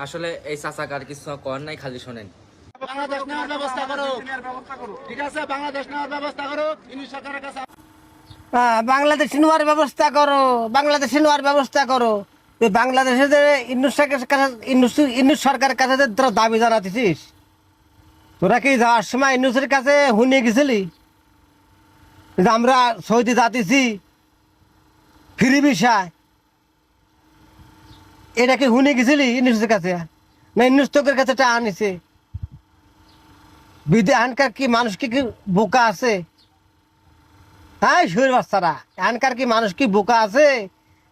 আসলে এই চাচাকার কিছু কর নাই, খালি শোনেন। বাংলাদেশ নেওয়ার ব্যবস্থা করো, ঠিক আছে? বাংলাদেশ নেওয়ার ব্যবস্থা করো, ইনি সরকারের কাছে। বাংলাদেশ নেওয়ার ব্যবস্থা করো, বাংলাদেশ নেওয়ার ব্যবস্থা করো। তুই বাংলাদেশে যে ইন্নুস সরকারের কাছে যে তোরা দাবি জানাতেছিস, তোরা কি যাওয়ার সময় ইন্নুসের কাছে হুনিয়ে গেছিলি যে আমরা সৌদি যাতেছি ফ্রি ভিসায়? এটা কি হুনিয়ে গেছিলি ইন্নুসের কাছে, না ইন্নুস তোকের কাছে টাকা আনিছে? এখানকার কি মানুষ কি বোকা আছে? হ্যাঁ শুয়ের বাচ্চারা, এখানকার কি মানুষ কি বোকা আছে?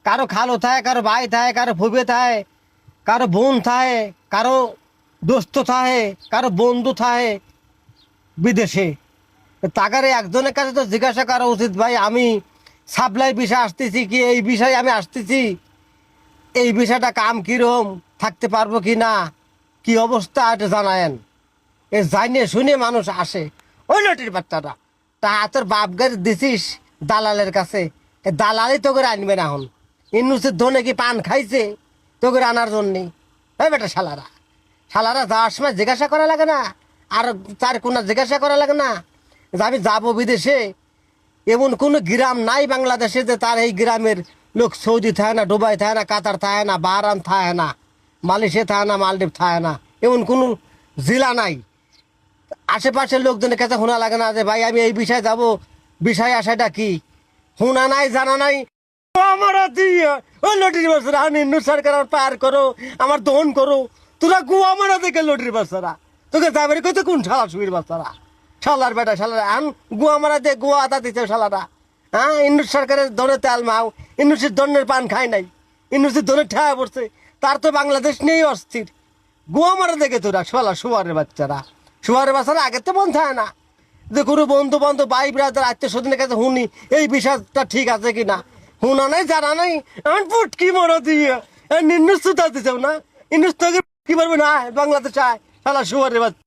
কারো খালো থাকে, কারো ভাই থাকে, কারো ফুবে থাকে, কারো বোন থাকে, কারো দোস্ত থাকে, কারো বন্ধু থাকে বিদেশে। তাকারে একজনের কাছে তো জিজ্ঞাসা করা উচিত, ভাই আমি সাপ্লাই বিষয় আসতেছি কি এই বিষয়ে আমি আসতেছি, এই বিষয়টা কাম কীরকম, থাকতে পারবো কি না, কি অবস্থা এটা জানায়েন। এ জানিয়ে শুনে মানুষ আসে। ওই লটির বাচ্চাটা তা তোর বাপ গাড়ি দিছিস দালালের কাছে, এ দালালই তোকে আনবে না। এখন ইন্নুসের ধনে কি পান খাইছে তোকে আনার জন্যে? হ্যাঁ বেটা শালারা, শালারা যাওয়ার সময় জিজ্ঞাসা করা লাগে না? আর তার কোনো জিজ্ঞাসা করা লাগে না যে আমি যাবো বিদেশে? এমন কোনো গ্রাম নাই বাংলাদেশে যে তার এই গ্রামের লোক সৌদি থাকে না, দুবাই থাকে না, কাতার থাকে না, বাহরান থাকে না, মালয়েশিয়া থাকে না, মালদ্বীপ থাকে না, এমন কোনো জেলা নাই। আশেপাশের লোকজনের কাছে শোনা লাগে না যে ভাই আমি এই বিষয়ে যাব, বিষয় আসাটা কি? শোনা নাই, জানা নাই। আমার ওই লটির বাচ্চারা নিন্নু সরকার পার করো, আমার দহন করো, তোরা গুয়া মারা দেখে লটির বাচ্চারা তোকে যাবে কইতে কোন শালা সুবির বাচ্চারা, শালার বেটা শালারা আন গুয়া মারা দিয়ে গুয়া আদা দিতে শালারা। হ্যাঁ ইন্নুস সরকারের ধনে তেল মাও, ইন্নুসের ধনের পান খায় নাই, ইন্নুসের ধনে ঠেয়া পড়ছে, তার তো বাংলাদেশ নিয়েই অস্থির। গুয়া মারা দেখে তোরা শালা সুয়ারের বাচ্চারা, সুয়ারের বাচ্চারা আগের তো মন থাকে না যে কোনো বন্ধু বান্ধব ভাই ব্রাদার আত্মীয় স্বজনের কাছে শুনি এই বিষয়টা ঠিক আছে কিনা। শোনা নাই, জানা নাই, আমার পুটকি মরা দিয়ে নিন্নুস তো দিতেও না, ইন্নুস তোকে কি পারবে না বাংলাদেশ আয় শালা সুয়ারের বাচ্চা।